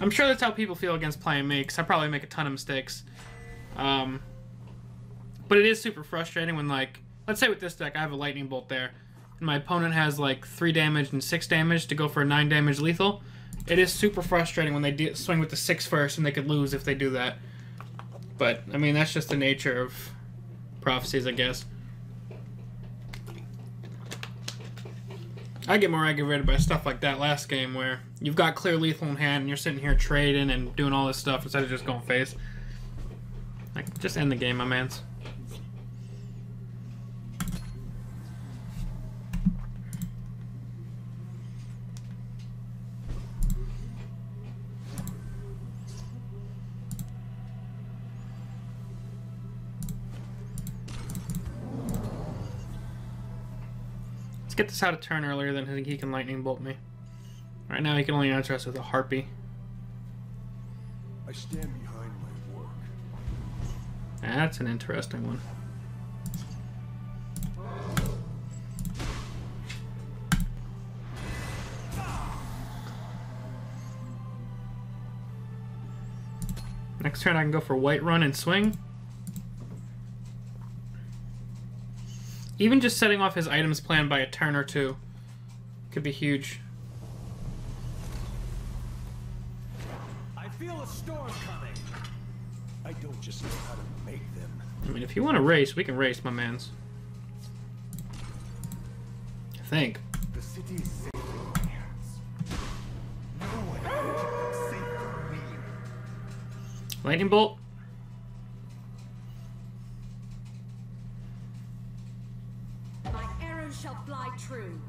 I'm sure that's how people feel against playing me, because I probably make a ton of mistakes. But it is super frustrating when, like, let's say with this deck, I have a lightning bolt there, and my opponent has, like, 3 damage and 6 damage to go for a 9 damage lethal. It is super frustrating when they swing with the 6 first, and they could lose if they do that. But, I mean, that's just the nature of prophecies, I guess. I get more aggravated by stuff like that last game where you've got clear lethal in hand and you're sitting here trading and doing all this stuff instead of just going face. Like, just end the game, my mans. Get this out of turn earlier than he can lightning bolt me. Right now he can only answer us with a harpy. I stand behind my work. That's an interesting one. Next turn I can go for white run and swing. Even just setting off his items plan by a turn or two could be huge. I feel a storm coming. I don't just know how to make them. I mean, if you want to race, we can race, my mans. I think. The city is safe in my hands. No one is safe from me. Lightning bolt. Shall fly true.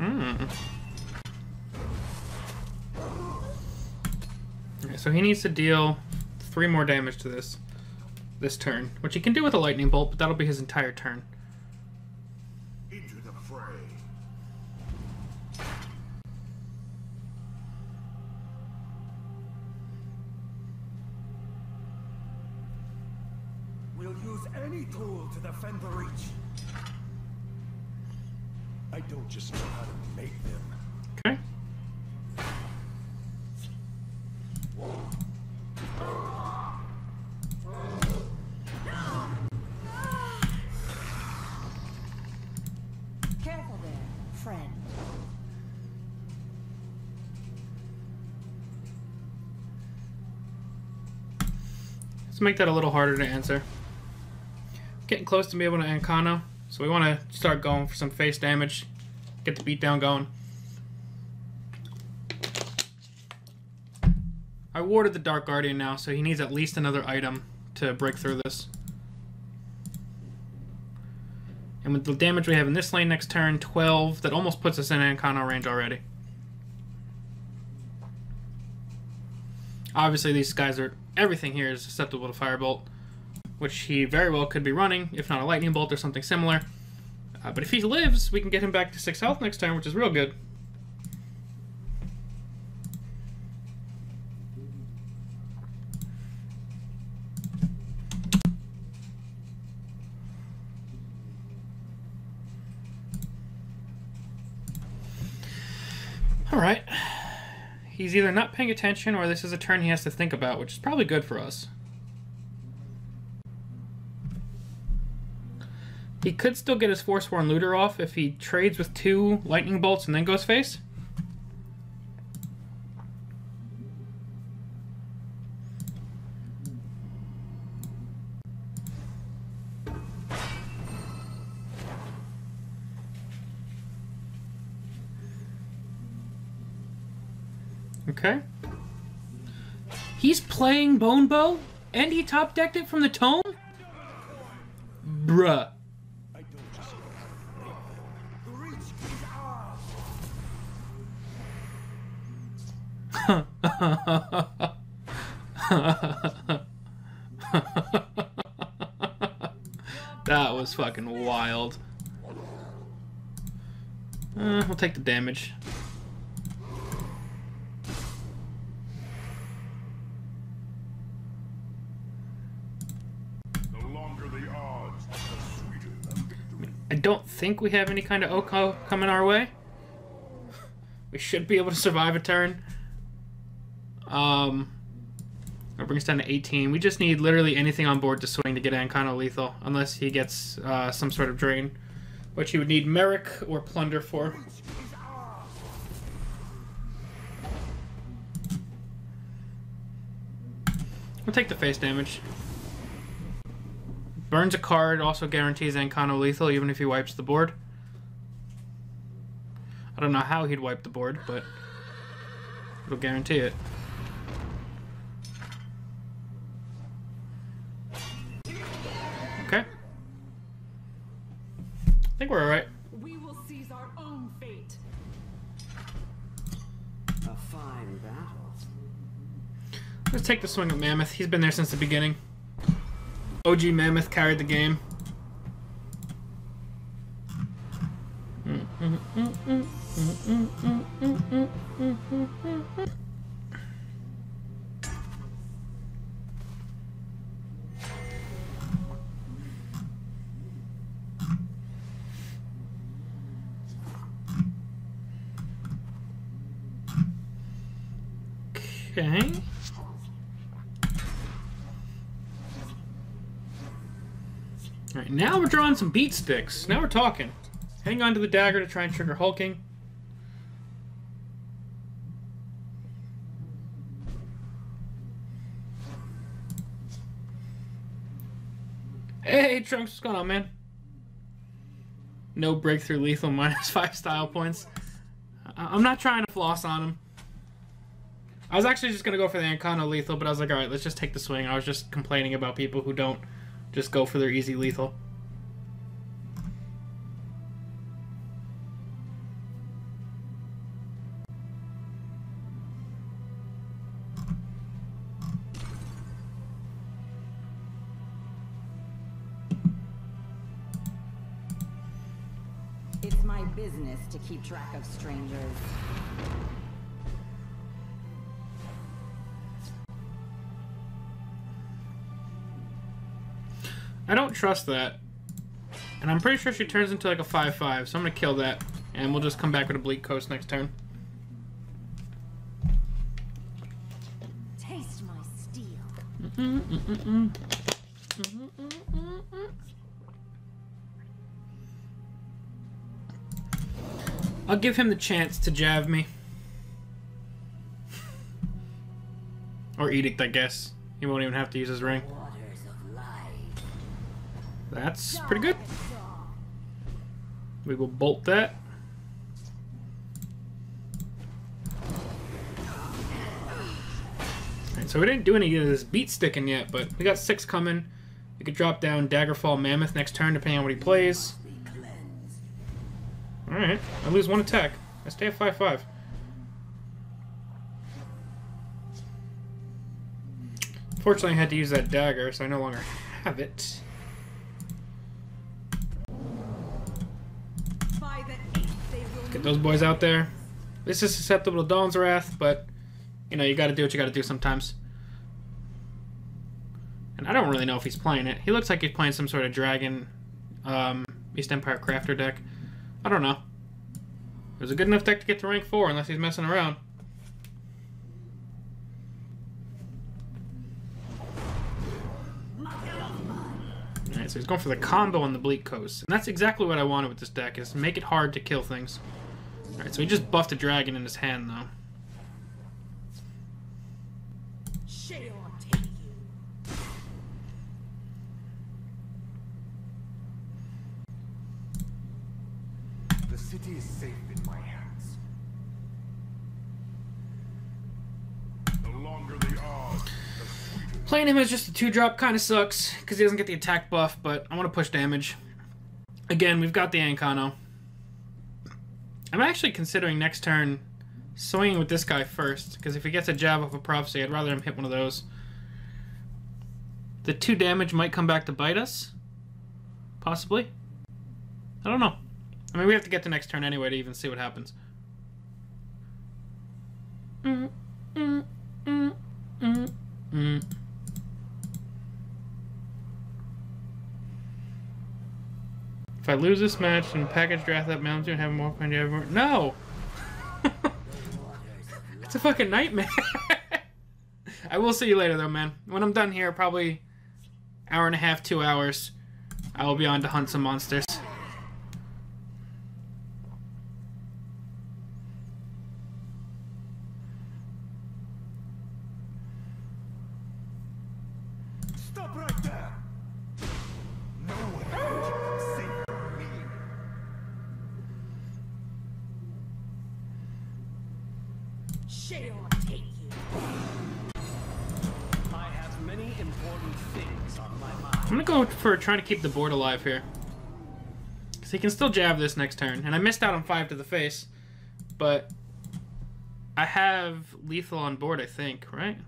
Okay, so he needs to deal 3 more damage to this turn, which he can do with a lightning bolt, but that'll be his entire turn. Into the fray. We'll use any tool to defend the reach. I don't just know how to make them. Okay. Careful there, friend. Let's make that a little harder to answer. Getting close to be able to Ancano. So we want to start going for some face damage, get the beatdown going. I warded the Dark Guardian now, so he needs at least another item to break through this. And with the damage we have in this lane next turn, 12, that almost puts us in Ancano range already. Obviously these guys are, everything here is susceptible to Firebolt, which he very well could be running, if not a lightning bolt or something similar. But if he lives, we can get him back to 6 health next turn, which is real good. Alright. He's either not paying attention or this is a turn he has to think about, which is probably good for us. He could still get his Forsworn Looter off if he trades with 2 lightning bolts and then goes face. Okay. He's playing Bone Bow and he top decked it from the tome? Bruh. That was fucking wild. We'll take the damage. The longer the odds, the sweeter the victory. I don't think we have any kind of Oko coming our way. We should be able to survive a turn. That brings us down to 18. We just need literally anything on board to swing to get Ancano lethal, unless he gets some sort of drain, which he would need Merrick or Plunder for. We'll take the face damage. Burns a card, also guarantees Ancano lethal even if he wipes the board. I don't know how he'd wipe the board, but it'll guarantee it. Okay. I think we're alright. We will seize our own fate. A fine battle. Let's take the swing at Mammoth. He's been there since the beginning. OG Mammoth carried the game. Okay. Alright, now we're drawing some Beatsticks. Now we're talking. Hang on to the dagger to try and trigger hulking. Hey, Trunks, what's going on, man? No breakthrough lethal, -5 style points. I'm not trying to floss on him. I was actually just going to go for the Ancano lethal, but I was like, alright, let's just take the swing. I was just complaining about people who don't just go for their easy lethal. It's my business to keep track of strangers. I don't trust that. And I'm pretty sure she turns into like a 5/5, so I'm gonna kill that. And we'll just come back with a Bleak Coast next turn. Taste my steel. I'll give him the chance to jab me. Or Edict, I guess. He won't even have to use his ring. That's pretty good. We will bolt that. Alright, so we didn't do any of this beat sticking yet, but we got 6 coming. We could drop down Daggerfall Mammoth next turn, depending on what he plays. Alright, I lose 1 attack. I stay at 5/5. Fortunately, I had to use that dagger, so I no longer have it. Get those boys out there. This is susceptible to Dawn's Wrath, but, you know, you gotta do what you gotta do sometimes. And I don't really know if he's playing it. He looks like he's playing some sort of Dragon, East Empire Crafter deck. I don't know. It was a good enough deck to get to rank 4, unless he's messing around. Alright, so he's going for the combo on the Bleak Coast. And that's exactly what I wanted with this deck, is make it hard to kill things. Alright, so he just buffed a dragon in his hand, though. The city is safe in my hands. The longer they are, the sweeter. Playing him as just a 2-drop kind of sucks, because he doesn't get the attack buff, but I want to push damage. Again, we've got the Ancano. I'm actually considering next turn swinging with this guy first, because if he gets a jab off a Prophecy, I'd rather him hit one of those. The 2 damage might come back to bite us. Possibly. I don't know. I mean, we have to get to next turn anyway to even see what happens. If I lose this match and package draft that mountain and have more fun, you have more. No! It's a fucking nightmare. I will see you later, though, man. When I'm done here, probably hour and a half, 2 hours, I will be on to hunt some monsters. Stop right there! Nowhere safe for me. Shale take you. I have many important things on my mind. I'm gonna go for trying to keep the board alive here. Because he can still jab this next turn. And I missed out on 5 to the face. But I have lethal on board, I think, right?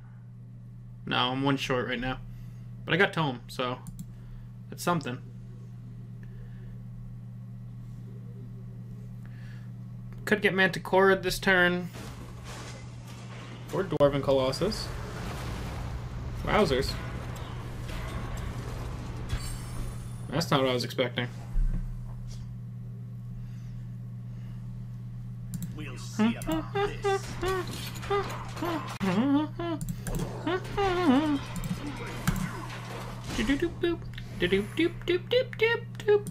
No, I'm 1 short right now. But I got Tome, so it's something. Could get Manticore this turn. Or Dwarven Colossus. Wowzers. That's not what I was expecting. We'll see about this. Do-do-do-boop. Do-do-doop-doop-doop-doop-doop.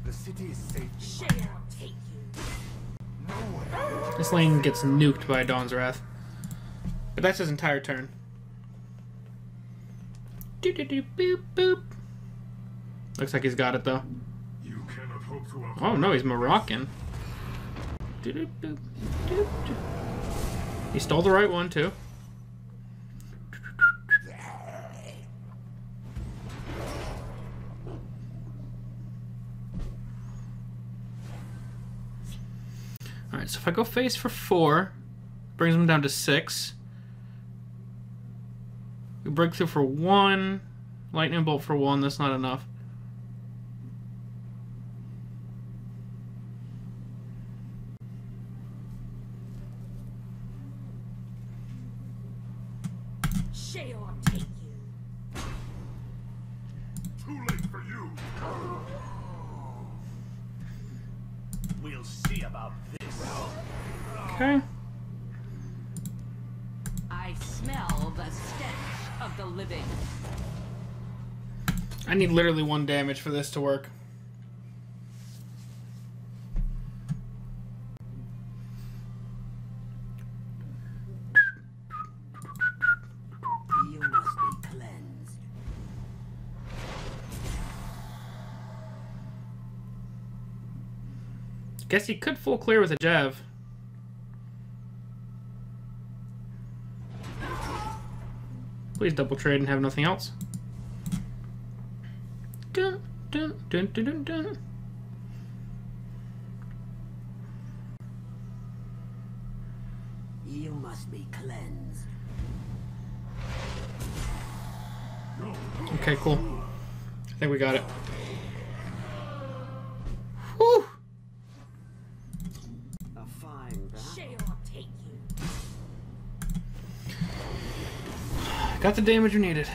The city is safe. Shale take you. Nowhere. This lane gets nuked by Dawn's Wrath. But that's his entire turn. Do-do-do-boop-boop. Looks like he's got it, though. You cannot hope to avoid. Oh, no, he's Moroccan. Do-do-boop, do-do. He stole the right one, too. Alright, so if I go face for 4, brings him down to 6. We break through for 1. Lightning bolt for 1, that's not enough. Shale take you. Too late for you. We'll see about this. Okay. I smell the stench of the living. I need literally 1 damage for this to work. You must be cleansed. Guess he could full clear with a Jav. Please double trade and have nothing else. Dun, dun, dun, dun, dun, dun. You must be cleansed. Okay, cool. I think we got it. Whew! A fine battle. Shale take you. Got the damage we needed.